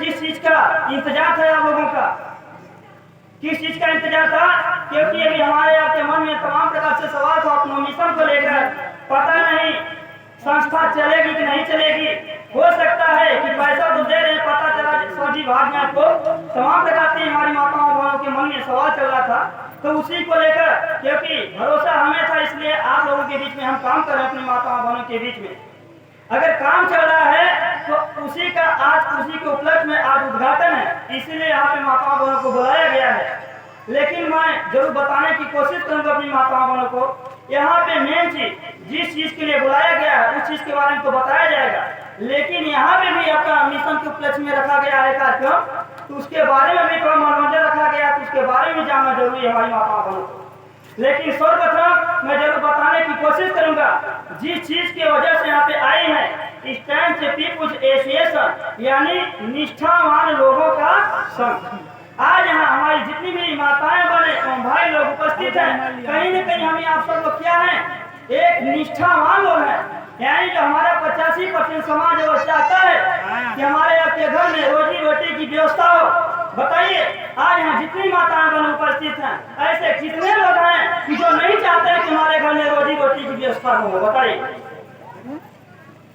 जिस चीज का इंतजार था आप लोगों का, किस चीज का इंतजार था? क्योंकि अभी हमारे आपके मन में तमाम प्रकार से सवाल था अपने मिशन को लेकर। पता नहीं संस्था चलेगी कि नहीं चलेगी। हो सकता है कि पैसा तो दे रहे, पता चला फौजी विभाग में आपको तमाम प्रकार की हमारी माताओं बहनों के मन में सवाल चल रहा था, तो उसी को लेकर क्योंकि भरोसा हमें था, इसलिए आप लोगों के बीच में हम काम कर रहे हैं अपनी माताओं बहनों के बीच में। अगर काम चल रहा है तो उसी का आज उसी के उपलक्ष्य में आज उद्घाटन है, इसीलिए यहाँ पे माताओं बहनों को बुलाया गया है। लेकिन मैं जरूर बताने की कोशिश करूंगा अपनी माताओं बहनों को, यहाँ पे मेन चीज जिस चीज के लिए बुलाया गया है उस चीज के बारे में तो बताया जाएगा, लेकिन यहाँ पे भी आपका मिशन के उपलक्ष्य में रखा गया है कार्यक्रम, तो उसके बारे में भी थोड़ा मनोरंजन रखा गया, तो उसके बारे में जानना जरूरी है हमारी माताओं बहनों को। लेकिन सर्वप्रथम मैं जरूर बताने की कोशिश करूंगा जिस चीज की वजह से यहाँ पे आए हैं, स्टैंड से पीपुल्स एसोसिएशन यानी निष्ठावान लोगों का संघ। आज यहाँ हमारी जितनी भी माताएं बने एवं भाई लोग उपस्थित हैं, कहीं न कहीं हमें आप सब लोग क्या है, एक निष्ठावान लोग हैं, यानी जो हमारा 85% समाज वो चाहता है कि हमारे आपके घर में रोजी रोटी की व्यवस्था हो। बताइए आज यहाँ जितनी माताएं बहन उपस्थित हैं, ऐसे कितने लोग हैं कि जो नहीं चाहते हैं कि हमारे घर में रोजी रोटी की व्यवस्था हो? बताइए।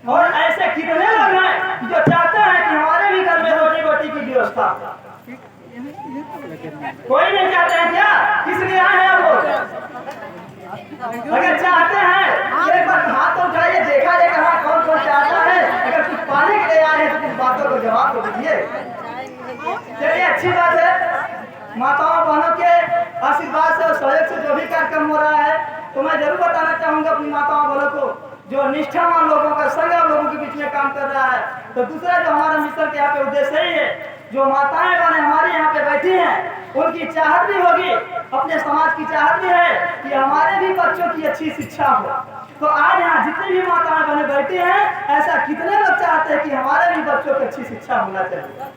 और ऐसे कितने लोग हैं कि जो चाहते हैं कि हमारे भी घर में रोजी रोटी की व्यवस्था? कोई नहीं चाहते हैं क्या? किस लिए आए हैं आप लोग? अगर चाहते हैं एक बार हाथ तो उठाइए, देखा जाएगा हाँ कौन कौन चाहता है। अगर कुछ पाने के लिए आए हैं तो कुछ बातों को जवाब तो दीजिए। चलिए अच्छी बात है, माताओं बहनों के आशीर्वाद से और सहयोग से जो भी कार्यक्रम हो रहा है, तो मैं जरूर बताना चाहूंगा अपनी माताओं बहनों को, जो निष्ठावान लोगों का संघ लोगों के बीच में काम कर रहा है। तो दूसरा जो हमारा मिशन के यहाँ पे उद्देश्य ही है, जो माताएं बहनें हमारी यहाँ पे बैठी हैं उनकी चाहत भी होगी, अपने समाज की चाहत भी है कि हमारे भी बच्चों की अच्छी शिक्षा हो। तो आज यहाँ जितनी भी माताएं बहनें बैठी हैं, ऐसा कितने लोग चाहते हैं कि हमारे भी बच्चों की अच्छी शिक्षा होना चाहिए?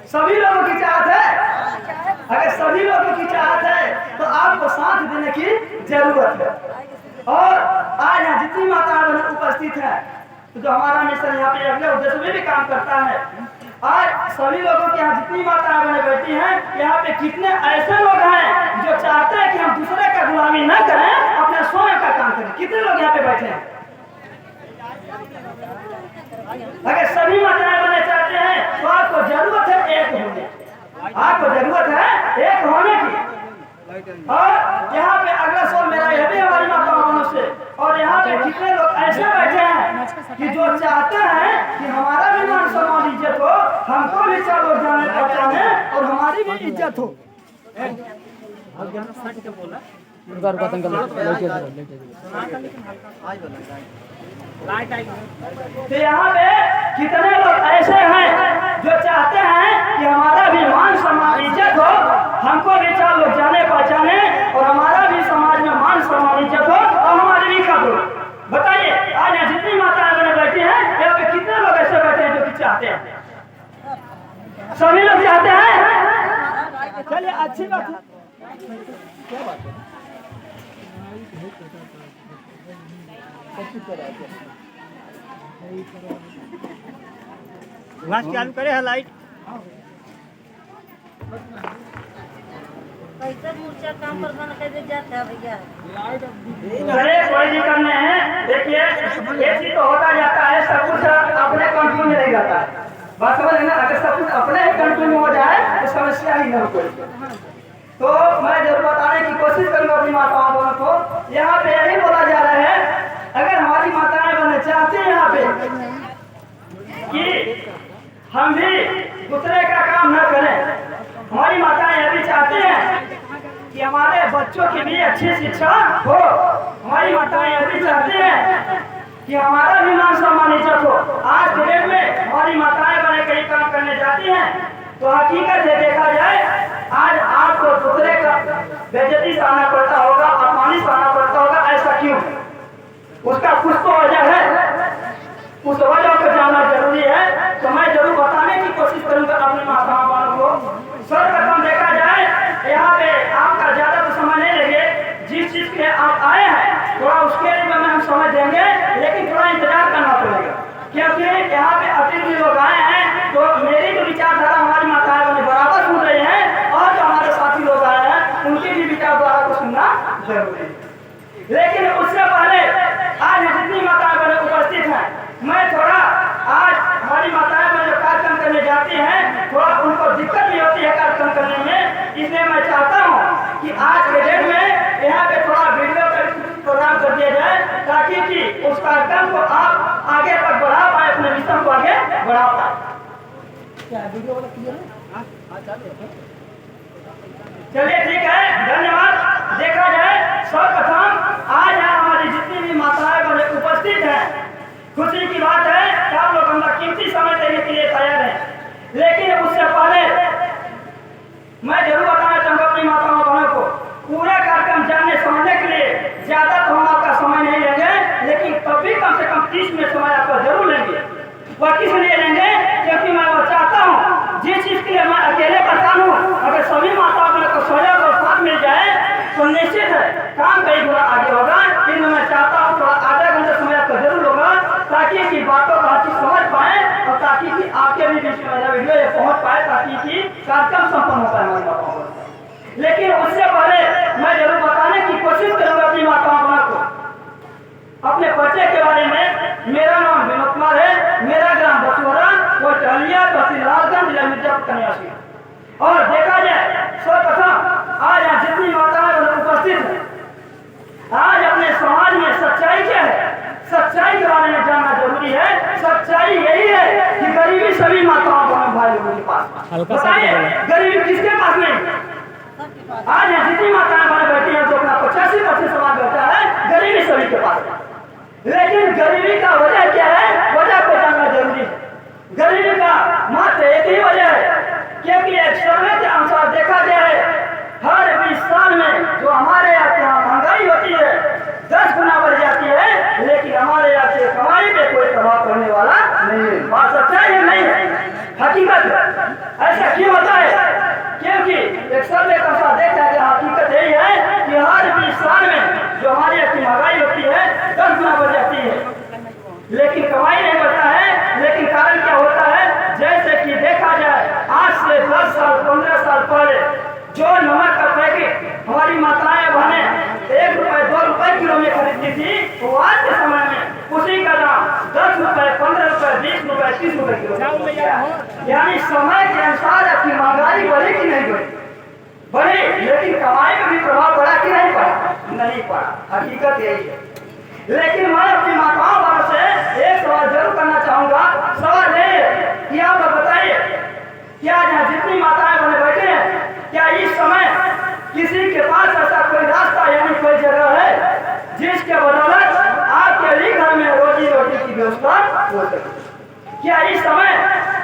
सभी लोगों की चाहत है। अगर सभी लोगों की चाहत है तो आपको साथ देने की जरूरत है। और आज यहाँ जितनी माताएं बहनें उपस्थित हैं, तो जो हमारा मिशन यहाँ पे अगले उद्देश्य में भी काम करता है, आज सभी लोगों के यहाँ जितनी माताएं बहनें बैठी हैं, यहाँ पे कितने ऐसे लोग हैं जो चाहते हैं कि हम दूसरे का गुलामी न करें, अपने स्वयं का काम करें? कितने लोग यहाँ पे बैठे हैं? अगर सभी माताएं बहनें चाहते हैं तो आपको जरूरत है एक होने, आपको जरूरत है एक होने की। और यहाँ पे अगला सवाल मेरा यह भी हमारी माताओं बहनों से, और यहाँ पे कितने लोग ऐसे बैठे हैं कि जो चाहते हैं कि हमारा भी मान सम्मान इज्जत हो, हमको भी चार लोग जाने पहचाने और हमारी भी इज्जत हो। तो यहाँ पे कितने लोग ऐसे हैं जो चाहते हैं कि हमारा भी मान सम्मान इज्जत हो, हमको भी चार लोग जाने पहचाने और हमारा भी समाज में मान सम्मान इज्जत हो और हमारी भी कदर हो। बताइए आज यहाँ जितनी माताएं बहनें बैठी हैं, यहाँ पे कितने लोग ऐसे बैठे हैं जो कि चाहते हैं? सभी लोग चाहते हैं। चलिए अच्छी बात है। क्या बात है? चालू करे है लाइट। कैसे मूर्छा काम पर बन कैसे जाता है भैया? अरे कोई दिक्कत नहीं है। देखिए ऐसी तो होता जाता है, सब कुछ अपने कंट्रोल में नहीं रहता है। बात समझ लेना, अगर सब कुछ अपने ही कंट्रोल में हो जाए तो समस्या ही न कोई। तो मैं जरूर बताने की कोशिश करूंगा अपनी माताओं बहनों को। यहाँ पे यही बोला जा रहा है, अगर हमारी माताएं बहनें चाहती हैं यहाँ पे कि हम भी दूसरे का काम न करें, हमारी माताएं यह भी चाहती हैं कि हमारे बच्चों की भी अच्छी शिक्षा हो, हमारी माताएं यह भी चाहती हैं कि हमारा भी मान सम्मान इज्जत हो। आज के डेट में हमारी माताएं बहनें कहीं काम करने जाती हैं तो हकीकत है देखा जाए आज आपको दूसरे का बेइज्जती सहना पड़ता होगा, अपमानित सहना पड़ता होगा। ऐसा क्यों? उसका कुछ तो वजह है, उस वजह को जानना जरूरी है। तो मैं जरूर बताने की कोशिश करूंगा अपनी माताओं बहनों को। सर्वप्रथम देखा जाए यहाँ पे आपका ज्यादा तो समय नहीं लगे, जिस चीज के आप आए हैं थोड़ा उसके लिए में हम समझ देंगे, लेकिन थोड़ा इंतजार करना पड़ेगा, क्योंकि यहाँ पे अतिथि लोग आए हैं तो लेकिन उससे पहले आज जितनी माताएं बहनें उपस्थित हैं, मैं थोड़ा आज हमारी माताएं बहनें जो कार्यक्रम करने जाती हैं, थोड़ा उनको दिक्कत भी होती है कार्यक्रम करने में, इसलिए मैं चाहता हूँ कि आज के डेट में यहाँ पे थोड़ा वीडियो प्रोग्राम कर दिया जाए, ताकि कि उस कार्यक्रम को आप आगे तक बढ़ा पाए, अपने मिशन को आगे बढ़ा पाए। क्या वीडियो वाला क्लियर है? चलिए ठीक है, धन्यवाद। देखा जाए सर्वप्रथम आज यहाँ हमारी जितनी भी माताएं बहनें उपस्थित हैं, खुशी की बात है कि आप लोग हमारा कीमती समय देने के लिए तैयार हैं। लेकिन उससे पहले मैं जरूर बताना चाहूँगा अपनी माताओं बहनों को, पूरा कार्यक्रम जानने समझने के लिए ज्यादा तो हम आपका समय नहीं लेंगे, लेकिन तब भी कम से कम 30 मिनट समय आपका जरूर लेंगे। वह किस लिए लेंगे? क्योंकि मैं वो चाहता हूँ जिस चीज के लिए मैं अकेले परेशान हूँ, अगर सभी माताओं को सहयोग और साथ मिल जाए तो निश्चित है काम कई गुना आगे होगा। लेकिन मैं चाहता हूँ थोड़ा आधा घंटा समय आपका जरूर होगा, ताकि कि बातों को अच्छी समझ पाए और ताकि कि आपके भी बीच में वीडियो ये पहुँच पाए, ताकि कि कार्यक्रम संपन्न हो पाए हमारी माताओं को। लेकिन उससे पहले मैं जरूर बताने की कोशिश करूंगा अपनी माताओं को अपने परिचय के बारे में। मेरा नाम विनोद कुमार है, मेरा ग्राम बसुवरा, वो टहलिया, तहसील लालगंज, जिला मिर्जापुर का निवासी है। और देखा जाए सर्वप्रथम आज यहाँ जितनी माताएं उपस्थित हैं, आज अपने समाज में सच्चाई क्या है, सच्चाई के बारे में जानना जरूरी है। सच्चाई यही है कि गरीबी सभी माताओं बहनों भाई लोगों के पास। बताइए गरीबी किसके पास नहीं? आज यहाँ जितनी माताएं बहनें बैठी हैं, जो अपना 85% समाज बैठा है, गरीबी सभी के पास है। लेकिन गरीबी का वजह क्या है, वजह को जानना जरूरी है। गरीबी का मात्र एक ही वजह है, क्योंकि एक सर्वे के अनुसार देखा गया है हर 20 साल में जो हमारे यहाँ महंगाई होती है 10 गुना बढ़ जाती है, लेकिन हमारे यहाँ से कमाई पे कोई प्रभाव पड़ने वाला नहीं है। बात सच्चाई है नहीं है, हकीकत है। ऐसा क्यों होता है? क्योंकि एक सर्वे के अनुसार देखा गया हकीकत यही है कि हर 20 साल में जो हमारे यहाँ की महंगाई होती है 10 गुना बढ़ जाती है, लेकिन कमाई नहीं बढ़ता है। लेकिन कारण क्या होता है? जैसे कि देखा जाए आज से 10 साल 15 साल पहले जो नमक का पैकेट हमारी माताएं बहनें 1 रुपए 2 रुपए किलो में खरीदती थी, तो आज के समय में उसी का दाम 10 रुपए 15 रुपए 20 रुपए 30 रुपए किलो। यानी समय के अनुसार आपकी महंगाई बढ़ी कि नहीं बढ़ी? बढ़ी, लेकिन कमाई में भी प्रभाव पड़ा कि नहीं पड़ा? नहीं पड़ा, हकीकत यही है। लेकिन मैं अपनी माताओं बहनों से एक सवाल जरूर करना चाहूंगा। सवाल ये कि आप बताइए, क्या यहाँ जितनी माताएं बहनें बैठे हैं, क्या इस समय किसी के पास ऐसा कोई रास्ता यानी कोई जगह है जिसके बदौलत आपके लिए घर में रोजी रोटी की व्यवस्था हो सके? क्या इस समय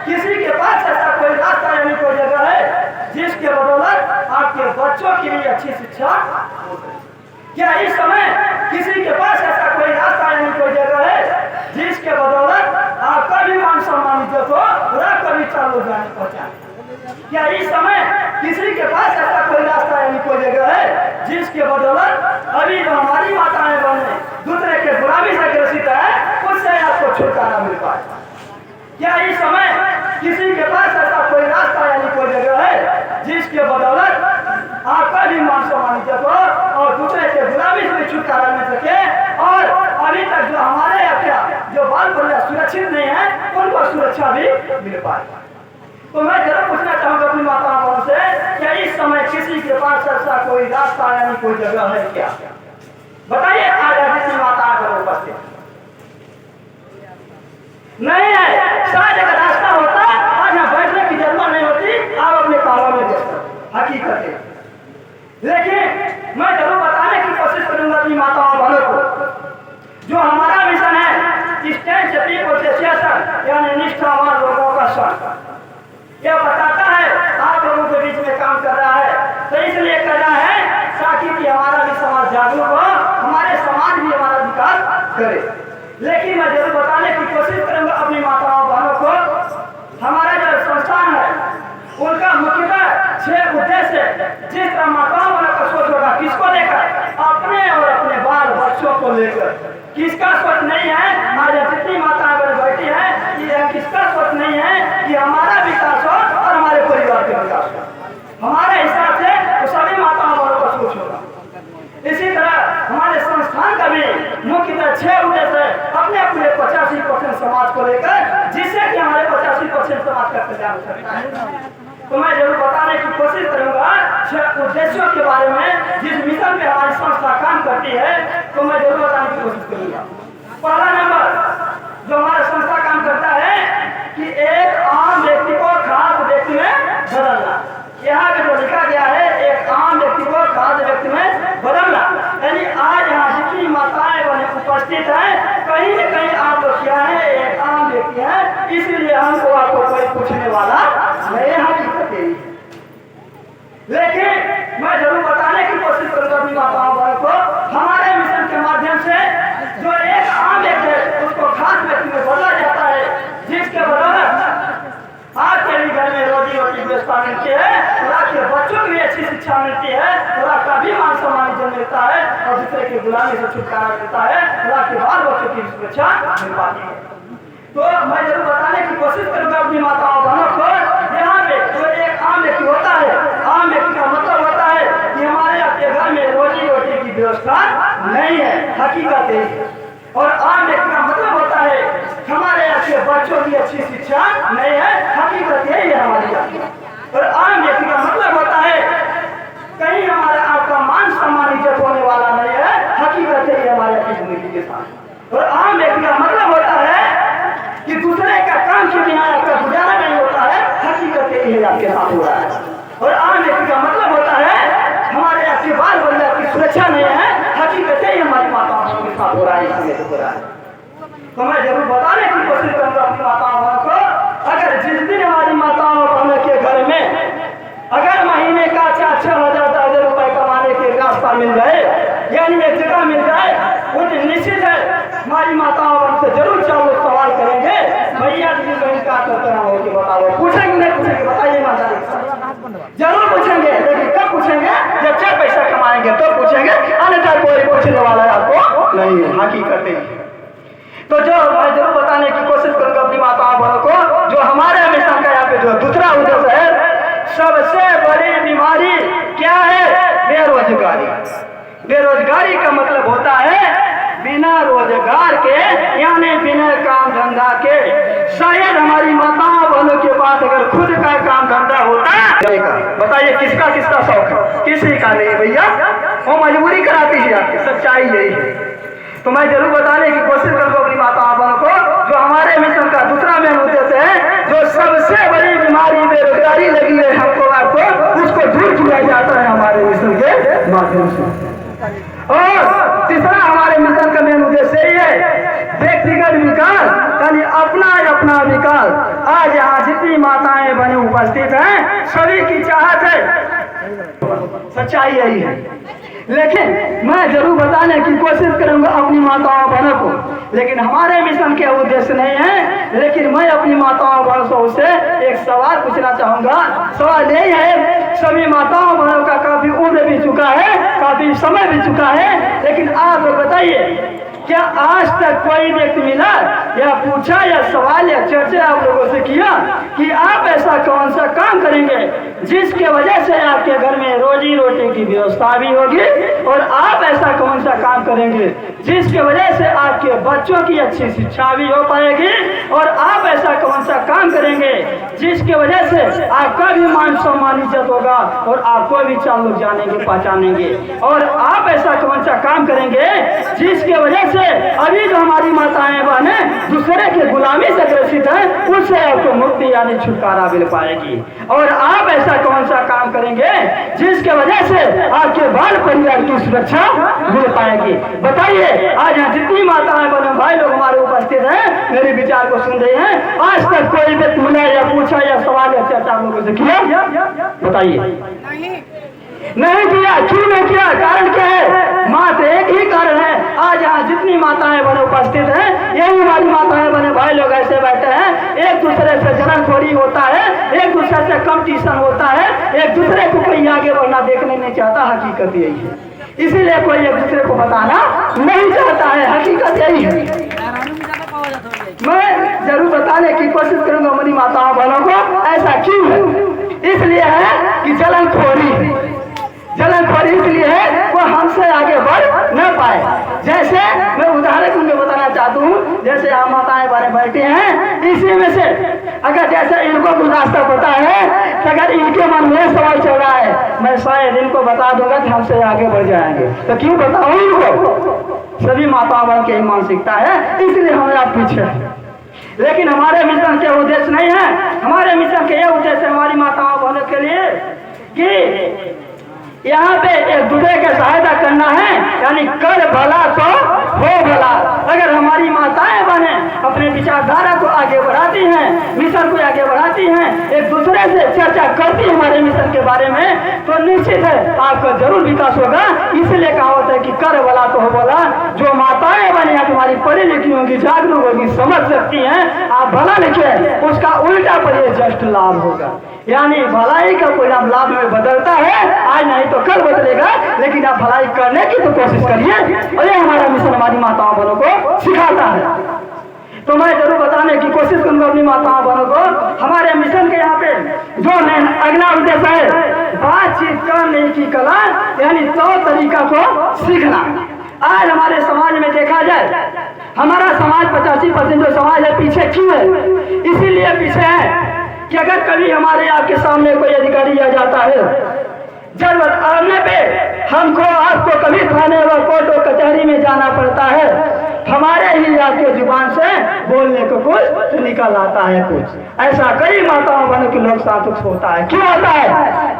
किसी के पास ऐसा कोई रास्ता यानी कोई जगह है जिसके बदौलत आपके बच्चों की भी अच्छी शिक्षा हो सके? क्या इस समय किसी के पास ऐसा कोई रास्ता यानी कोई जगह है जिसके बदौलत आपका भी मान सम्मान इज्जत हो, कभी चालू जाने पहुंचाने? क्या इस समय किसी के पास ऐसा कोई रास्ता यानी कोई जगह है जिसके बदौलत अभी जो हमारी माताएं बहनें दूसरे के गुलामी से ग्रसित है, उससे आपको छुटकारा मिल पाए? क्या इस समय किसी के पास ऐसा कोई रास्ता यानी कोई जगह है जिसके बदौलत आपका भी मान सम्मान इज्जत हो और दूसरे के गुलामी से भी छुटकारा मिल सके? और अभी तक जो हमारे यहाँ जो बाल परिवार सुरक्षित नहीं है, उनको सुरक्षा भी मिल पाए? तो मैं जरूर पूछना चाहूंगा अपनी माताओं से, क्या इस समय किसी के पास ऐसा कोई रास्ता यानी कोई जगह है क्या? बताइए। आज जितनी माता करो उपस्थित नहीं है। शायद अगर रास्ता होता आज यहाँ बैठने की जरूरत नहीं होती, आप अपने कामों में व्यस्त। हकीकत है। लेकिन मैं जरूर बताने की कोशिश करूंगा अपनी माताओं वालों को, जो हमारा मिशन है स्टैंड से पीपल से सियासत यानी निष्ठावान लोगों का संग, यह बताता है आप लोगों के बीच में काम कर रहा है। तो इसलिए कर रहा है ताकि कि हमारा भी समाज जागरूक हो, हमारे समाज भी हमारा विकास करे। लेकिन मैं जरूर बताने की कोशिश करूंगा अपनी माताओं बहनों को, हमारा जो संस्थान है उनका मुख्यतः 6 उद्देश्य है। जिस तरह माताओं बहनों का सोच होगा किसको लेकर? अपने और अपने बाल बच्चों को लेकर। किसका सोच नहीं है? आज जितनी माताएं बहनें बैठी है, ये किसका सोच नहीं है कि हमारा विकास हो और हमारे परिवार का विकास हो? हमारे हिसाब से तो सभी माताओं बहनों का सोच होगा। इसी तरह हमारे संस्थान का कल्याण हो सकता है। तो मैं जरूर बताने की कोशिश करूंगा उद्देश्यों के बारे में, जिस मिशन पे हमारी संस्था काम करती है, तो मैं जरूर बताने की कोशिश करूंगा। पहला नंबर जो हमारा संस्था काम करता है कि एक आम व्यक्ति को खास व्यक्ति में बदलना। यहाँ पे जो लिखा गया है, एक आम व्यक्ति को खास व्यक्ति में बदलना, यानी आज यहाँ जितनी माताएं बने उपस्थित हैं, कहीं न कहीं आप लोग क्या है, एक आम व्यक्ति है, इसलिए हमको आपको कोई पूछने वाला नहीं है। लेकिन मैं जरूर बताने की कोशिश करूंगा अपनी माताओं बहनों को, हमारे मिशन के माध्यम से जो एक आम व्यक्ति है उसको खास व्यक्ति में बदला जाता है, जिसके बदौलत आपके भी घर में रोजी रोटी की व्यवस्था मिलती है, और आपके बच्चों को भी अच्छी शिक्षा मिलती है, और आपका भी मान सम्मान मिलता है, और दूसरे की गुलामी से छुटकारा मिलता है, और आपके बाल बच्चों की सुरक्षा मिल पाती है। तो मैं जरूर बताने की कोशिश करूंगा अपनी माताओं बहनों को, यहाँ पे जो एक आम व्यक्ति होता है, आम व्यक्ति का मतलब होता है कि हमारे आपके घर में रोजी रोटी की व्यवस्था नहीं है, हकीकत है। और आम व्यक्ति का मतलब होता है हमारे आपके बच्चों की अच्छी शिक्षा नहीं है, हकीकत यही है हमारी। और आम व्यक्ति का मतलब होता है कहीं हमारे आपका मान सम्मान इज्जत होने वाला नहीं है, हकीकत यही है हमारे आपकी जिंदगी के साथ। और आम व्यक्ति का मतलब होता है कि दूसरे का काम के बिना आपका गुजारा नहीं होता है, हकीकत यही है आपके साथ हो रहा है। और आम व्यक्ति का मतलब होता है हमारे आपके बाल बच्चों की सुरक्षा नहीं है, हकीकत यही हमारी माताओं के साथ हो रहा है, इसलिए हो रहा है। तो मैं जरूर बताने की कोशिश करूंगा अपनी माताओं बहनों को, अगर जिस दिन हमारी माताओं बहनों के घर में अगर महीने का 4,000 रुपए कमाने के रास्ता मिल जाए, यानी एक जगह मिल जाए, वो निश्चित है हमारी माताओं बहन से जरूर 4 लोग सवाल करेंगे, भैया जी बहन का करना हो कि बताओ, पूछेंगे नहीं पूछेंगे, बताइए माता जरूर पूछेंगे, लेकिन कब पूछेंगे, जब 4 पैसा कमाएंगे तो पूछेंगे, अन्यथा कोई पूछने वाला आपको नहीं है, हकीकत है। तो जो मैं जरूर बताने की कोशिश करूंगा अपनी माताओं बहनों को, जो हमारे मिशन का यहाँ पे जो दूसरा उद्देश्य है, सबसे बड़ी बीमारी क्या है, बेरोजगारी। बेरोजगारी का मतलब होता है बिना रोजगार के, यानी बिना काम धंधा के। शायद हमारी माताओं बहनों के पास अगर खुद का काम धंधा होता है, बताइए किसका किसका शौक है, किसी का नहीं भैया, वो मजबूरी कराती है आपकी, सच्चाई यही है। तो मैं जरूर बताने की कोशिश करूंगा अपनी माताओं बहनों को, जो हमारे मिशन का दूसरा मेन उद्देश्य है, जो सबसे बड़ी बीमारी बेरोजगारी लगी है हमको आपको, उसको दूर किया जाता है हमारे मिशन के माध्यम से। और तीसरा हमारे मिशन का मेन उद्देश्य यही है व्यक्तिगत विकास, यानी अपना विकास। आज यहाँ जितनी माताएं बहनें उपस्थित हैं, सभी की चाहत है, सच्चाई यही है। लेकिन मैं जरूर बताने की कोशिश करूंगा अपनी माताओं बहनों को, लेकिन हमारे मिशन के उद्देश्य नहीं है। लेकिन मैं अपनी माताओं बहनों से एक सवाल पूछना चाहूंगा। सवाल यही है, सभी माताओं बहनों का काफी उम्र भी चुका है, काफी समय भी चुका है, लेकिन आप बताइए क्या आज तक कोई व्यक्ति मिला या पूछा या सवाल या चर्चा आप लोगों से किया कि आप ऐसा कौन सा काम करेंगे जिसके वजह से आपके घर में रोजी रोटी की व्यवस्था भी होगी, और आप ऐसा कौन सा काम करेंगे जिसके वजह से आपके बच्चों की अच्छी शिक्षा भी हो पाएगी, और आप ऐसा कौन सा काम करेंगे जिसके वजह से आपका भी मान सम्मान इज्जत होगा, और आपको भी 4 लोग जानेंगे पहचानेंगे। और आप ऐसा कौन सा काम करेंगे जिसके वजह से अभी जो हमारी माताएं बहनें दूसरे के गुलामी से ग्रसित हैं, उससे आपको मुक्ति यानी छुटकारा मिल पाएगी। और आप ऐसा कौन सा काम करेंगे जिसके वजह से आपके बाल परिवार की सुरक्षा मिल पाएगी। बताइए आज यहाँ जितनी माताएं बहनें भाई लोग हमारे उपस्थित हैं, मेरे विचार को सुन रहे हैं, आज तक कोई व्यक्ति मिला या पूछा या सवाल या चर्चा आप लोगों से किया, बताइए। नहीं किया, क्यों नहीं किया, कारण क्या है? मात्र एक ही कारण है। आज यहाँ जितनी माताएं बहनें उपस्थित हैं, यही हमारी माताएं बहनें भाई लोग ऐसे बैठे हैं, एक दूसरे से जलनखोरी होता है, एक दूसरे से कंपटीशन होता है, एक दूसरे को कोई आगे बढ़ना देखने नहीं चाहता, हकीकत यही है। इसीलिए कोई एक दूसरे को बताना नहीं चाहता है, हकीकत यही है। मैं जरूर बताने की कोशिश करूंगा हमारी माताओं बहनों को, ऐसा क्यों है? इसलिए है कि जलनखोरी इसलिए है, वो हमसे आगे बढ़ न पाए। जैसे मैं उदाहरण में बताना चाहता हूँ, जैसे हम माताएं बहनें बैठी हैं, इसी में से अगर जैसे इनको कुछ रास्ता पता है तो अगर इनके मन में सवाल चल रहा है, मैं शायद इनको बता दूंगा कि हमसे आगे बढ़ जाएंगे, तो क्यों बताऊँ इनको? सभी माताओं बहन की मानसिकता है, इसलिए हमें आप पीछे हैं। लेकिन हमारे मिशन के उद्देश्य नहीं है। हमारे मिशन के ये उद्देश्य है हमारी माताओं बहनों के लिए कि यहाँ पे एक दूसरे की सहायता करना है, यानी कर भला तो हो भला। अगर हमारी माताएं बने अपने विचारधारा को आगे बढ़ाती हैं, मिशन को आगे बढ़ाती हैं, एक दूसरे से चर्चा करती है हमारे मिशन के बारे में, तो निश्चित है आपका जरूर विकास होगा। इसलिए कहावत है कि कर भला तो हो भला। जो माताएं बने तुम्हारी पढ़ी लिखी होंगी, जागरूक होगी, समझ सकती हैं, आप भला लिखे, उसका उल्टा पर ये जस्ट लाभ होगा। यानी भलाई का परिणाम लाभ में बदलता है, आज नहीं तो कल बदलेगा, लेकिन आप भलाई करने की तो कोशिश करिए। और ये हमारा मिशन हमारी माताओं बहनों को सिखाता है। तो मैं जरूर बताने की कोशिश करूंगा अपनी माताओं बहनों को। हमारे मिशन के यहाँ पे जो अगला उद्देश्य है, बातचीत करने की कला, यानी तौर तरीका को सीखना। आज हमारे समाज में देखा जाए, हमारा समाज 85% जो समाज है पीछे क्यों है? इसीलिए पीछे है कि अगर कभी हमारे आपके सामने कोई अधिकारी आ जाता है, जरूरत आने पे हमको आपको कभी थाने व कोर्ट व कचहरी में जाना पड़ता है, हमारे ही आपके जुबान से बोलने को कुछ निकल आता है कुछ। ऐसा कई माताओं बहनों के लोग साथ होता है। क्यों होता है?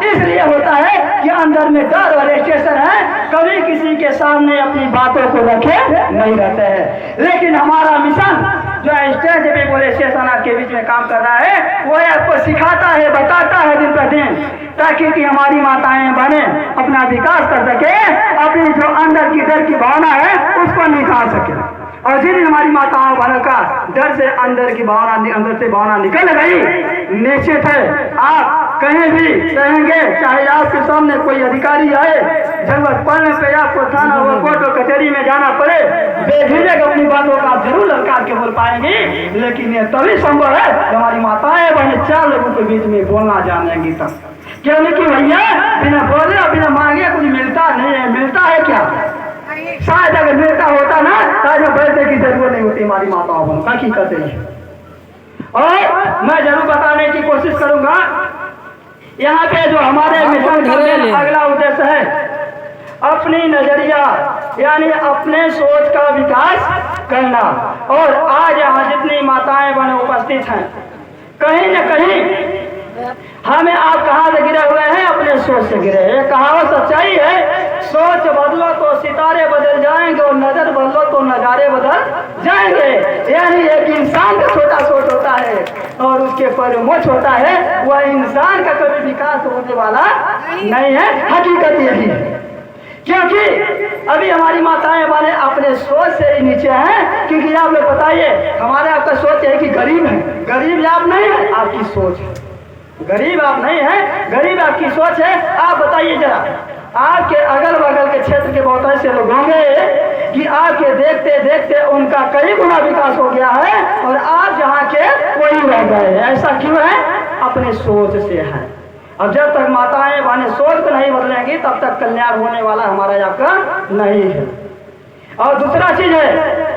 इसलिए होता है कि अंदर में डर और स्टेशन है, कभी किसी के सामने अपनी बातों को रखे नहीं रहते हैं। लेकिन हमारा मिशन जो स्टेज पे बोले स्टेशन आपके बीच में काम कर रहा है, वो आपको सिखाता है, बताता है दिन प्रतिदिन, ताकि कि हमारी माताएं बने अपना विकास कर सके, अपनी जो अंदर की डर की भावना है उसको निकाल सके। और जिन हमारी माताओं बहनों का डर से अंदर की भावना, अंदर से भावना निकल गई, निश्चित है आप कहीं भी रहेंगे, चाहे आपके सामने कोई अधिकारी आए, जरूरत पड़ने पे आपको थाना व कोर्ट व कचहरी में जाना पड़े, बेझिझक अपनी बातों का जरूर ललकार के बोल पाएंगी। लेकिन ये तभी संभव है जब हमारी माताएं बहनें 4 लोगों के बीच में बोलना जानेंगी तब। क्यों? कि भैया बिना बोले और बिना मांगे कुछ मिलता नहीं है। मिलता है क्या? शायद अगर मिलता होता ना, शायद बैठने की जरूरत नहीं होती हमारी माताओं बहनों का। की कहते हैं। और मैं जरूर बताने की कोशिश करूंगा, यहाँ पे जो हमारे मिशन का अगला उद्देश्य है, अपनी नजरिया यानी अपने सोच का विकास करना। और आज यहाँ जितनी माताएं बहनें उपस्थित हैं, कहीं न कहीं हमें आप कहाँ से गिरे हुए हैं? अपने सोच से गिरे। ये कहावत सच्चाई है, सोच बदलो तो सितारे बदल जाएंगे और नजर बदलो तो नजारे बदल जाएंगे। यानी एक इंसान का छोटा सोच होता है और उसके पर मोच होता है, वह इंसान का कभी विकास होने वाला नहीं है। हकीकत यही है, क्योंकि अभी हमारी माताएं बहनें अपने सोच से ही नीचे हैं। क्योंकि आप लोग बताइए, हमारे आपका सोच है कि गरीब है। गरीब आप नहीं है, आपकी सोच है। गरीब आप नहीं है, गरीब आपकी सोच है। आप बताइए जरा, आपके अगल बगल के क्षेत्र के बहुत ऐसे लोग होंगे कि आपके देखते देखते उनका कई गुना विकास हो गया है और आप जहाँ के वही रह गए। ऐसा क्यों है? अपने सोच से है। अब जब तक माताएं बहनें सोच को नहीं बदलेंगी, तब तक कल्याण होने वाला हमारा आपका नहीं है। और दूसरा चीज है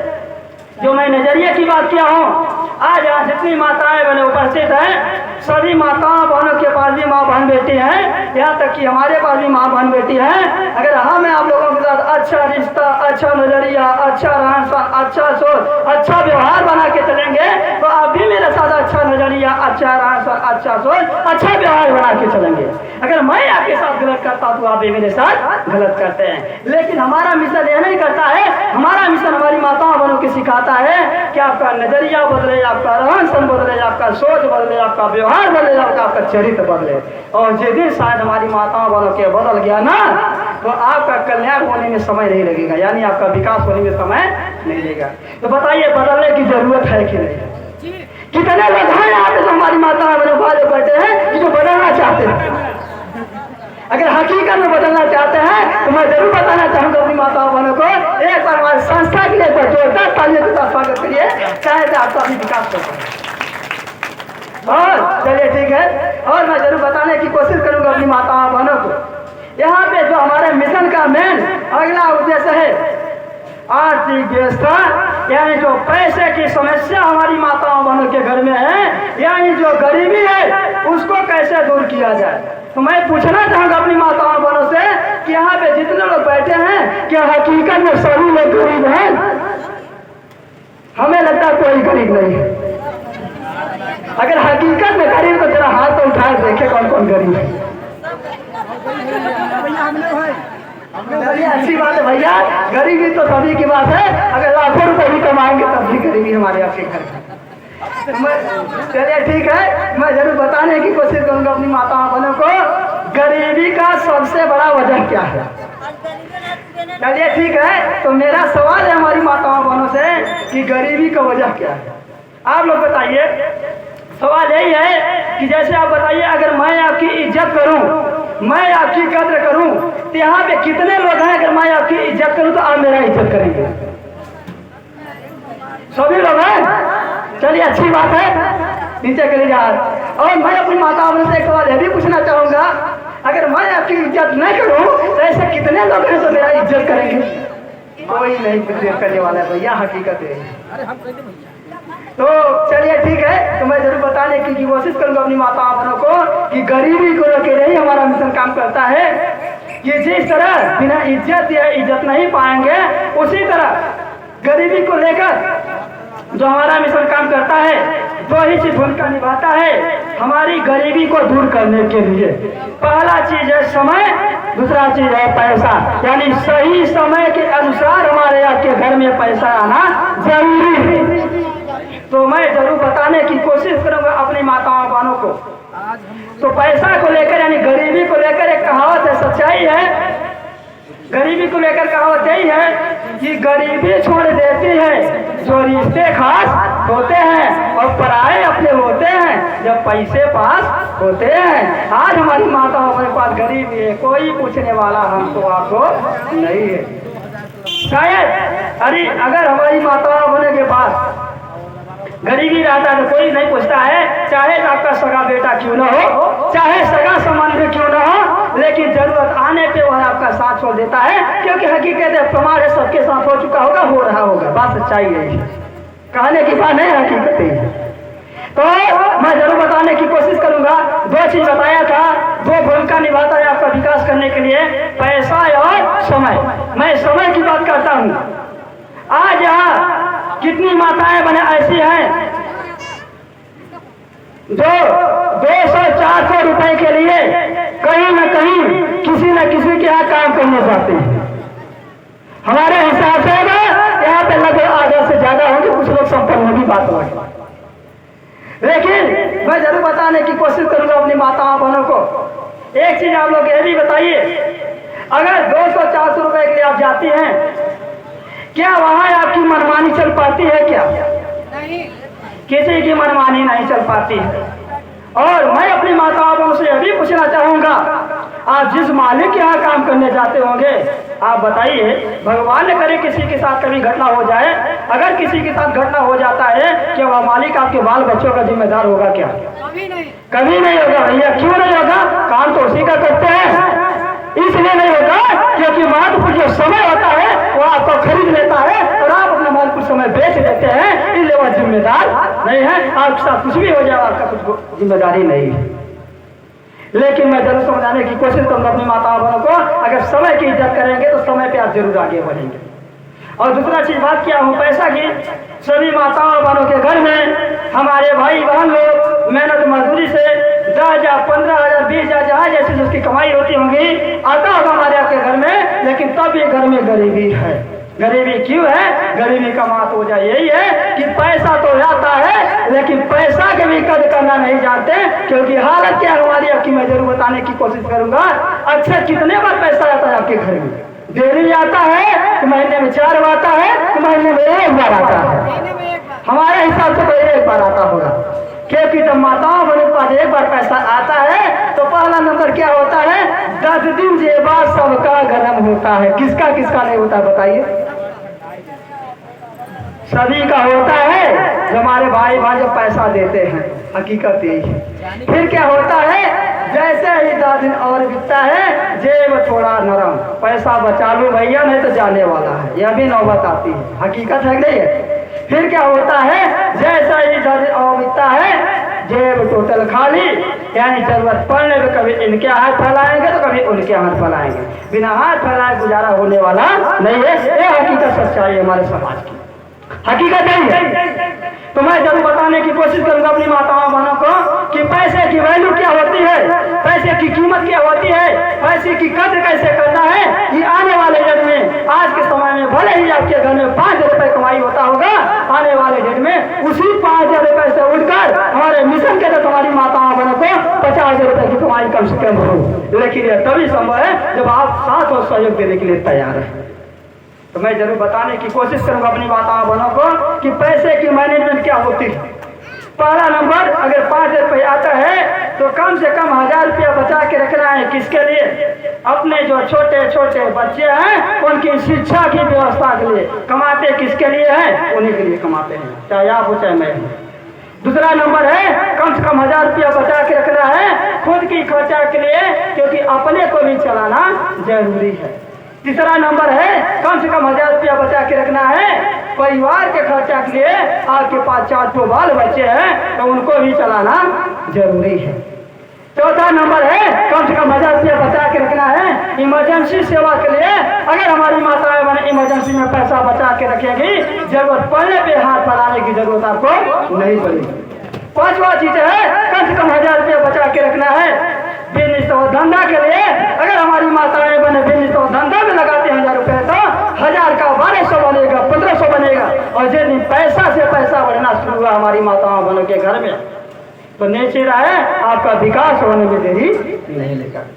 जो मैं नजरिए की बात किया हूँ, आज यहाँ जितनी माताएं बहनें उपस्थित हैं, सभी माताओं बहनों के पास भी माँ बहन बेटी हैं, यहाँ तक कि हमारे पास भी माँ बहन बेटी हैं। अगर हम आप लोगों के साथ अच्छा रिश्ता, अच्छा नजरिया, अच्छा रहन सहन, अच्छा सोच, अच्छा व्यवहार बना के चलेंगे, तो आप भी मेरे साथ अच्छा नजरिया, अच्छा रहन सहन, अच्छा सोच, अच्छा व्यवहार बना के चलेंगे। अगर मैं आपके साथ गलत करता तो आप भी मेरे साथ गलत करते हैं। लेकिन हमारा मिशन यह नहीं करता है, हमारा मिशन हमारी माताओं बहनों के सिखाता है कि आपका नजरिया बदले, आपका रहन सहन बदले, आपका सोच बदले, आपका व्यवहार बदले, आपका चरित्र बदले। और जिस दिन शायद हमारी माताओं बहनों के बदल गया ना, तो आपका कल्याण होने में समय नहीं लगेगा, यानी आपका विकास होने में समय नहीं लगेगा। तो बताइए, बदलने की जरूरत है कि नहीं? कितने लोग हैं यहाँ पे जो हमारी माताओं बहनों बातें करते हैं कि जो बदलना चाहते हैं? अगर हकीकत में बदलना चाहते हैं तो मैं जरूर बताना चाहूंगा अपनी माताओं बहनों को, एक बार हमारी संस्था के लिए जोरदार तालियों के साथ स्वागत करिए, शायद आपका भी विकास हो पाए। और चलिए ठीक है, और मैं जरूर बताने की कोशिश करूंगा अपनी माताओं बहनों को यहाँ पे जो हमारे मिशन का मेन अगला उद्देश्य है आर्थिक व्यवस्था, यानी जो पैसे की समस्या हमारी माताओं बहनों के घर में है, यानी जो गरीबी है उसको कैसे दूर किया जाए। तो मैं पूछना चाहूंगा अपनी माताओं बहनों से कि यहाँ पे जितने लोग बैठे हैं क्या हकीकत में सभी लोग गरीब हैं? हमें लगता है कोई गरीब नहीं है। अगर हकीकत में गरीब तो जरा हाथ तो उठाए देखे कौन कौन गरीब है। चलिए अच्छी बात है भैया, गरीबी तो सभी की बात है। अगर लाखों रुपए भी कमाएंगे तब भी गरीबी हमारे आपके घर में। चलिए ठीक है, मैं जरूर बताने की कोशिश करूंगा अपनी माताओं बहनों को गरीबी का सबसे बड़ा वजह क्या है। चलिए ठीक है, तो मेरा सवाल है हमारी माताओं बहनों से कि गरीबी का वजह क्या है। आप लोग बताइए। सवाल यही है कि जैसे आप बताइए, अगर मैं आपकी इज्जत करूं, मैं आपकी कद्र करूं, तो यहाँ पे कितने लोग हैं अगर मैं आपकी इज्जत करूं तो आप मेरा इज्जत करेंगे? सभी लोग हैं। चलिए अच्छी बात है, नीचे करिए हाथ। और मैं अपनी माताओं से एक सवाल यह भी पूछना चाहूंगा, अगर मैं आपकी इज्जत नहीं करूं तो ऐसे कितने लोग हैं तो मेरा इज्जत करेंगे? कोई नहीं इज्जत करने वाला है भैया, हकीकत है। तो चलिए ठीक है, तो मैं जरूर बताने की कोशिश करूंगा अपनी माताओं बहनों को कि गरीबी को लेकर ही हमारा मिशन काम करता है। कि जिस तरह बिना इज्जत या इज्जत नहीं पाएंगे, उसी तरह गरीबी को लेकर जो हमारा मिशन काम करता है, दो ही चीज भूमिका निभाता है हमारी गरीबी को दूर करने के लिए। पहला चीज है समय, दूसरा चीज है पैसा। यानी सही समय के अनुसार हमारे आपके घर में पैसा आना जरूरी है। तो मैं जरूर बताने की कोशिश करूंगा अपनी माताओं बहनों को। तो पैसा को लेकर यानी गरीबी को लेकर एक कहावत है, सच्चाई है। गरीबी को लेकर कहावत यही है कि गरीबी छोड़ देती है जो रिश्ते खास होते हैं और पराये अपने होते हैं जब पैसे पास होते हैं। आज हमारी माताओं के पास गरीबी है, कोई पूछने वाला हम तो आपको नहीं है। शायद अरे अगर हमारी माताओं बने के पास गरीबी रहता है तो कोई नहीं पूछता है, चाहे आपका सगा बेटा क्यों ना हो, चाहे सगा संबंध क्यों ना हो, लेकिन जरूरत आने पे वह आपका साथ छोड़ देता है। क्योंकि हकीकत है, प्रमाण है, सबके साथ हो चुका होगा, हो रहा होगा। बात सच्चाई है, कहने की बात नहीं, हकीकत है। तो मैं जरूर बताने की कोशिश करूंगा। दो चीज बताया था, दो भूमिका निभाता है आपका विकास करने के लिए, पैसा और समय। मैं समय की बात करता हूँ। आज यहाँ कितनी माताएं बने ऐसी हैं जो 200-400 रुपए के लिए कहीं न कहीं किसी न किसी के यहाँ काम करने जाते हैं। हमारे हिसाब से ना यहाँ पे लगभग आधा से ज्यादा होंगे, कुछ लोग संपन्न की बात हो। लेकिन मैं जरूर बताने की कोशिश करूंगा अपनी माताओं बहनों को। एक चीज आप लोग ये भी बताइए, अगर 200-400 रुपए के लिए आप जाती हैं, क्या वहां आपकी मनमानी चल पाती है? क्या नहीं, किसी की मनमानी नहीं चल पाती है। और मैं अपनी माताओं से यह भी पूछना चाहूंगा, आप जिस मालिक के यहाँ काम करने जाते होंगे, आप बताइए, भगवान ने करे किसी के साथ कभी घटना हो जाए, अगर किसी के साथ घटना हो जाता है, क्या वह मालिक आपके बाल बच्चों का जिम्मेदार होगा? क्या कभी नहीं होगा भैया। क्यों नहीं होगा? काम तो उसी का करते हैं। इसलिए नहीं होगा क्योंकि महत्वपूर्ण जो समय होता है वो आपको खरीद लेता है और आप अपना महत्वपूर्ण समय बेच देते हैं, इसलिए वह जिम्मेदार नहीं है। आपके साथ कुछ भी हो जाए, आपका कुछ जिम्मेदारी नहीं है। लेकिन मैं जरूर समझाने की कोशिश करूंगा अपनी माताओं बहनों को, अगर समय की इज्जत करेंगे तो समय पे आप जरूर आगे बढ़ेंगे। और दूसरा चीज बात किया हूँ पैसा की। सभी माताओं बहनों के घर में हमारे भाई बहन लोग मेहनत मजदूरी से 10,000, 15,000, 20,000 जहाँ जैसी उसकी कमाई होती होंगी, आता होगा हमारे आपके घर में, लेकिन तब ये घर में गरीबी है। गरीबी क्यों है? गरीबी का मात वजह यही है कि पैसा तो आता है, लेकिन पैसा के भी कदर करना नहीं जानते। क्योंकि हालत क्या हमारी आपकी मैं जरूर बताने की कोशिश करूंगा। अक्सर कितने बार पैसा आता है आपके घर में? डेली आता है कि महीने में 4 बार आता है कि महीने में 1 बार आता है? हमारे हिसाब से तो 1 बार आता होगा। क्योंकि जब माताओं बहनों के पास 1 बार पैसा आता है तो पहला नंबर क्या होता है? 10 दिन के बाद सबका गरम होता है। किसका किसका नहीं होता बताइए? सभी का होता है। जो हमारे भाई भाई जब पैसा देते हैं, हकीकत यही है। फिर क्या होता है? जैसे ही 10 दिन और बीतता है जेब थोड़ा नरम, पैसा बचा लो भैया नहीं तो जाने वाला है, यह भी नौबत आती है, हकीकत है नहीं है। फिर क्या होता है, जैसा ही 10 दिन और बीतता है जेब टोटल खाली, यानी जरूरत पड़ने पे कभी इनके हाथ फैलाएंगे तो कभी उनके हाथ फैलाएंगे, बिना हाथ फैलाए गुजारा होने वाला नहीं है। ये हकीकत सच्चाई है हमारे समाज की, हकीकत है। तो मैं जरूर बताने की कोशिश करूंगा अपनी माताओं बहनों को कि पैसे की वैल्यू क्या होती है, पैसे की कीमत क्या होती है, पैसे की कद्र कैसे करना है। ये आने वाले डेट में, आज के समय में भले ही आपके घर में 5 रुपए कमाई होता होगा, आने वाले डेट में उसी 5 रुपए से उठकर हमारे मिशन के तहत हमारी माताओं बहनों को 50 रुपए की कमाई कम से कम हो। लेकिन यह तभी संभव है जब आप साथ और सहयोग देने के लिए तैयार है। तो मैं जरूर बताने की कोशिश करूंगा अपनी माताओं बहनों को कि पैसे की मैनेजमेंट क्या होती है। पहला नंबर, अगर 5 रुपये आता है तो कम से कम 1000 रुपया बचा के रखना है। किसके लिए? अपने जो छोटे छोटे बच्चे हैं उनकी शिक्षा की व्यवस्था के लिए। कमाते किसके लिए हैं? उन्हीं के लिए कमाते हैं, चाहे आप हो चाहे मैं हूं। दूसरा नंबर है, कम से कम 1000 रुपया बचा के रखना है खुद की खर्चा के लिए, क्योंकि अपने को भी चलाना जरूरी है। तीसरा नंबर है, कम से कम 1000 रुपया बचा के रखना है परिवार के खर्चा के लिए। आपके पास 4 बाल बच्चे हैं तो उनको भी चलाना जरूरी है। चौथा नंबर है, कम से कम 1000 रुपया बचा के रखना है इमरजेंसी सेवा के लिए। अगर हमारी माताएं बहनें इमरजेंसी में पैसा बचा के रखेंगी, जरूरत पड़ने पे हाथ फैलाने की जरूरत आपको नहीं पड़ेगी। पांचवा चीज है, कम से कम 1000 रुपया बचा के रखना है बिजनेस और धंधा के लिए। अगर हमारी माताएं बने बिजनेस और धंधा में लगाते हैं 1000 रुपये, तो 1000 का 1200 बनेगा, 1500 बनेगा। और जिस दिन पैसा से पैसा बढ़ना शुरू हुआ हमारी माताओं बहनों के घर में, तो निश्चित है आपका विकास होने में देरी नहीं लगेगा।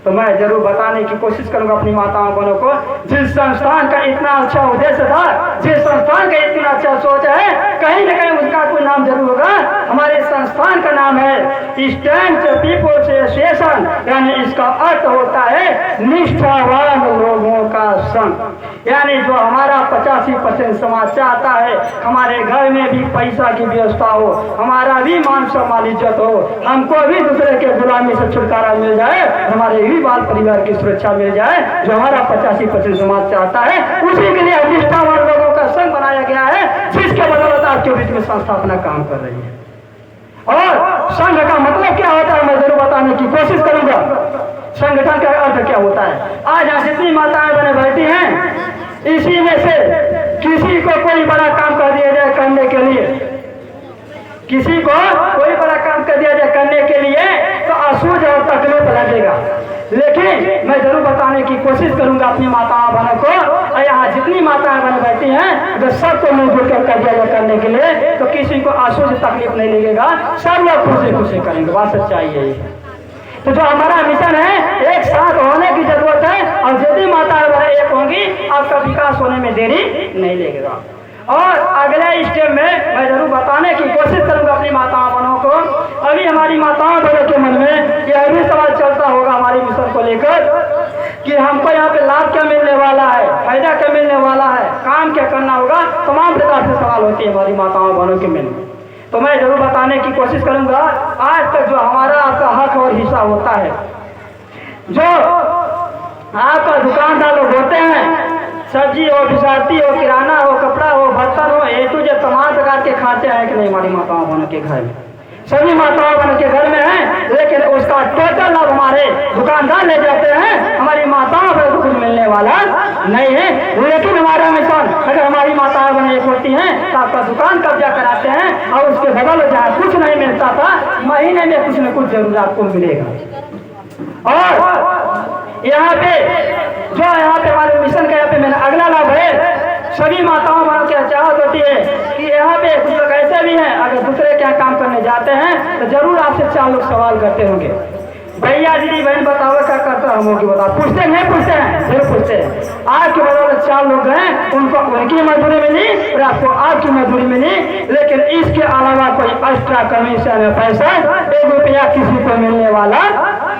तो मैं जरूर बताने की कोशिश करूंगा अपनी माताओं बहनों को, जिस संस्थान का इतना अच्छा उद्देश्य था, जिस संस्थान का इतना अच्छा सोच है, कहीं न कहीं उसका कोई नाम जरूर होगा। हमारे संस्थान का नाम है स्टैंड पीपल्स एसोसिएशन, यानी इसका अर्थ होता है निष्ठावान लोगों का संघ। यानी जो हमारा 85% समाज चाहता है हमारे घर में भी पैसा की व्यवस्था हो, हमारा भी मान सम्मान इज्जत हो, हमको भी दूसरे के गुलामी से छुटकारा मिल जाए, हमारे भी बाल परिवार की सुरक्षा मिल जाए, जो हमारा 85% समाज चाहता है, उसी के लिए निष्ठावान लोगों का संघ बनाया गया है, जिसके बदौलत आपके बीच में संस्था अपना काम कर रही है। और संघ का मतलब क्या होता है मैं जरूर बताने की कोशिश करूंगा। संगठन का अर्थ क्या होता है? आज यहाँ जितनी माताएं बने बैठी हैं, इसी में से किसी को कोई बड़ा काम कर दिया जाए करने के लिए, किसी को कोई बड़ा काम कर दिया जाए करने के लिए, तो असूझ और तकलीफ लगेगा। लेकिन मैं जरूर बताने की कोशिश करूंगा अपनी माताओं बहनों को, और यहाँ जितनी माताएं बहन बैठी हैं, अगर सबको मिलजुल कर दिया जाए करने के लिए, तो किसी को असूझ तकलीफ नहीं लगेगा, सब लोग खुशी खुशी करेंगे। बात सच्चाई है। तो जो हमारा मिशन है, एक साथ होने की जरूरत है, और जितनी माताएं बहन एक होंगी, आपका विकास होने में देरी नहीं लगेगा। और अगले स्टेप में मैं जरूर बताने की कोशिश करूंगा अपनी माताओं बहनों को। अभी हमारी माताओं बहनों के मन में यह भी सवाल चलता होगा हमारी मिशन को लेकर कि हमको यहाँ पे लाभ क्या मिलने वाला है, फायदा क्या मिलने वाला है, काम क्या करना होगा, तमाम प्रकार से सवाल होते हैं हमारी माताओं बहनों के मन में। तो मैं जरूर बताने की कोशिश करूंगा। आज तक जो हमारा आपका हक और हिस्सा होता है, जो आपका दुकानदार लोग होते हैं, सब्जी हो, फिसारती हो, किराना हो, कपड़ा हो, बर्तन हो, ए टू जेड तमाम प्रकार के खाते हैं कि नहीं हमारी माताओं बहनों के घर में, सभी माताओं बहनों के घर में है। लेकिन उसका टोटल लाभ हमारे दुकानदार ले जाते हैं, हमारी माताओं बहनों को कुछ मिलने वाला नहीं है। लेकिन हमारा मिशन, अगर हमारी माताएं बहनें एक होती हैं तो आपका दुकान कब्जा कराते हैं, और उसके बदल जहाँ कुछ नहीं मिलता था, महीने में कुछ न कुछ जरूर आपको मिलेगा। और यहाँ पे हमारे मिशन का यहाँ पे मेरा अगला लाभ है, सभी माताओं बहनों की चाहत होती है कि यहाँ पे कुछ लोग ऐसे भी हैं, अगर दूसरे क्या काम करने जाते हैं तो जरूर आपसे 4 लोग सवाल करते होंगे, भैया दीदी बहन बताओ क्या करता हम होगी बताओ, पूछते हैं जरूर पूछते हैं। आपके बदौलत 4 लोग हैं, उनको उनकी मजदूरी मिली और आपको आपकी मजदूरी मिली, लेकिन इसके अलावा कोई एक्स्ट्रा कमीशन या पैसा 1 रुपया किसी को मिलने वाला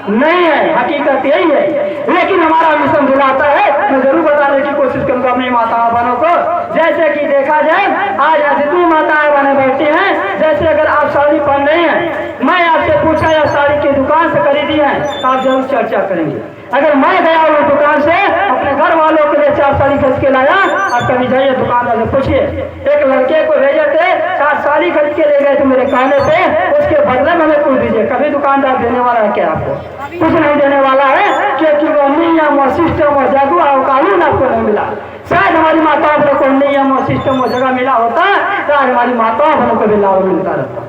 नहीं है। हकीकत यही है। लेकिन हमारा मिशन दिलाता है, मैं जरूर बताने की कोशिश करूंगा अपनी माताओं बहनों को। जैसे कि देखा जाए, आज यहाँ जितनी माताएं बहनें बैठी हैं, जैसे अगर आप साड़ी पहन रही हैं, मैं आपसे पूछा या साड़ी की दुकान से खरीदी हैं तो आप जरूर चर्चा करेंगे। अगर मैं गया वो दुकान से अपने घर वालों के लिए 4 साड़ी खरीद के लाया, आप कभी जाइए दुकानदार से पूछिए, एक लड़के को भेजे थे 4 साड़ी खरीद के ले गए थे मेरे कहने पे, उसके बदले में हमें कुछ दीजिए। कभी दुकानदार देने वाला है क्या? आपको कुछ नहीं देने वाला है, क्योंकि वो नियम और सिस्टम और जगह और कानून आपको नहीं मिला। शायद हमारी माताओं बहनों को नियम और सिस्टम और जगह मिला होता, शायद हमारी माताओं बहनों को भी लाभ मिलता रहता।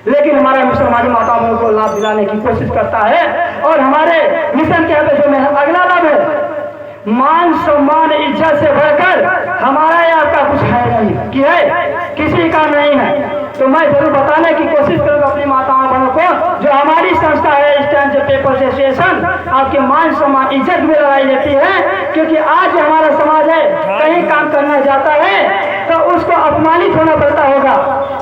लेकिन हमारा मिशन हमारी माताओं बहनों को लाभ दिलाने की कोशिश करता है। और हमारे मिशन के यहाँ जो में अगला लाभ है, मान सम्मान इज्जत से बढ़कर हमारा या आपका कुछ है नहीं, कि है किसी का नहीं है। तो मैं जरूर बताने की कोशिश करूँगा अपनी माताओं बहनों को, जो हमारी संस्था है स्टैंड पेपर एसोसिएशन, आपके मान सम्मान इज्जत में लगाई जाती है। क्योंकि आज हमारा समाज है, कहीं काम करना जाता है तो उसको अपमानित होना पड़ता होगा,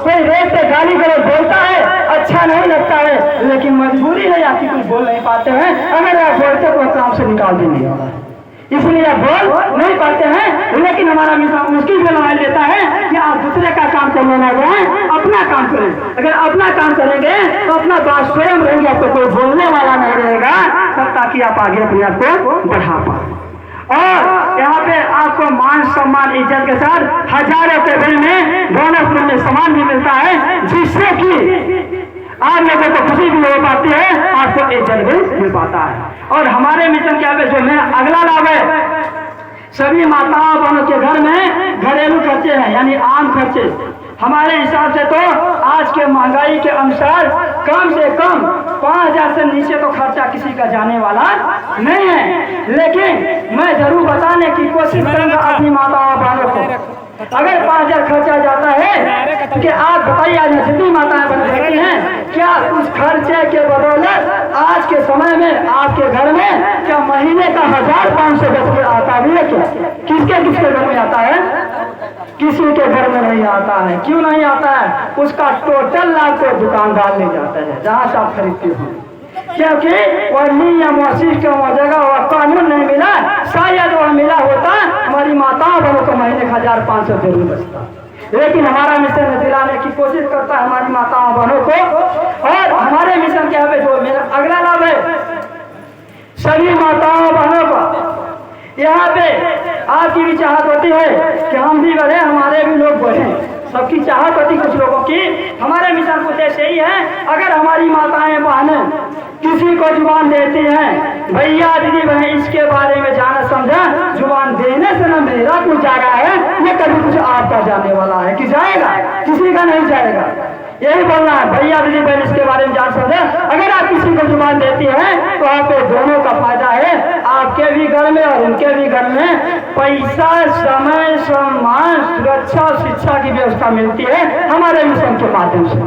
कोई रेत पे गाली गलौज बोलता है, अच्छा नहीं लगता है, लेकिन मजबूरी है आपकी, कुछ बोल नहीं पाते हैं। अगर आप बोलते तो काम से निकाल देंगे, इसलिए आप बोल नहीं पाते हैं। लेकिन हमारा मिशन मुश्किल बना देता है कि आप दूसरे का काम करने ना जाए, अपना काम करें। अगर अपना काम करेंगे तो अपना बात स्वयं रहेंगे, आपको कोई बोलने वाला नहीं रहेगा, तब ताकि आप आगे अपने आप को बढ़ा पाए। और यहाँ पे आपको मान सम्मान इज्जत के साथ 1000 रुपए बिल में बोनस में सामान भी मिलता है, जिससे कि आप लोगों को खुशी भी हो पाती है, आपको इज्जत भी मिल पाता है। और हमारे मिशन के आगे जो में अगला लाभ है, सभी माताओं बहनों के घर में घरेलू खर्चे हैं, यानी आम खर्चे। हमारे हिसाब से तो आज के महंगाई के अनुसार कम से कम 5000 से नीचे तो खर्चा किसी का जाने वाला नहीं है। लेकिन मैं जरूर बताने की कोशिश करूंगा अपनी माताओं बहनों को, अगर 5000 खर्चा जाता है कि आप बताइए आज जितनी माताएं बन सकती हैं, क्या उस खर्चे के बदौलत आज के समय में आपके घर में क्या महीने का 1500 बच आता भी है? क्या किसके किसके घर में आता है? किसी के घर में नहीं आता है। क्यों नहीं आता है? उसका टोटल लाभ को दुकानदार ले जाता है जहाँ से आप खरीदते हो, क्योंकि वह नियम और सिस्टम और जगह और कानून नहीं मिला। शायद वह मिला होता हमारी माताओं बहनों को महीने 1500 जरूर बचता। लेकिन हमारा मिशन दिलाने की कोशिश करता है हमारी माताओं बहनों को। और हमारे मिशन के यहाँ जो मेरा अगला लाभ है, सभी माताओं बहनों को यहाँ पे आपकी भी चाहत होती है कि हम भी बढ़े, हमारे भी लोग बढ़े, सबकी चाहत होती कुछ लोगों की। हमारे मिशन को उद्देश्य यही है, अगर हमारी माताएं बहनें किसी को जुबान देती हैं, भैया दीदी बहन इसके बारे में जाना समझा, जुबान देने से न मेरा कुछ जाएगा है, ये कभी कुछ आपका जाने वाला है कि जाएगा? किसी का नहीं जाएगा। यही बोलना है, भैया दीदी बहन इसके बारे में जान समझे। अगर आप किसी को जुबान देती हैं तो आप दोनों का फायदा है, आपके भी घर में और उनके भी घर में पैसा, समय, सम्मान, सुरक्षा, शिक्षा की व्यवस्था मिलती है हमारे मिशन के माध्यम से।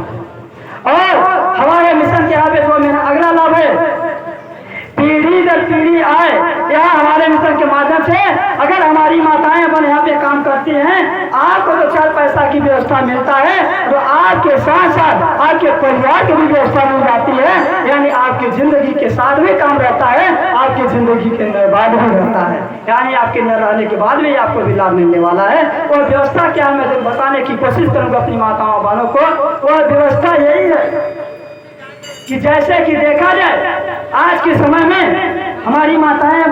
और हमारे मिशन के यहाँ पे जो मेरा अगला लाभ है, पीढ़ी दर पीढ़ी आए यहाँ हमारे मिशन के माध्यम से। अगर हमारी माताएं बहन यहाँ पे काम करती हैं, आपको तो 4 पैसा की व्यवस्था मिलता है, तो आपके साथ साथ आपके परिवार की भी व्यवस्था मिल जाती है, यानी आपकी जिंदगी के साथ भी काम रहता है, आपकी जिंदगी के बाद भी रहता है, यानी आपके न रहने के बाद भी आपको भी लाभ मिलने वाला है। और व्यवस्था क्या मैं जब बताने की कोशिश करूँगा अपनी माताओं बहनों को, वह व्यवस्था यही है कि जैसे कि देखा जाए आज के समय में हमारी माताएं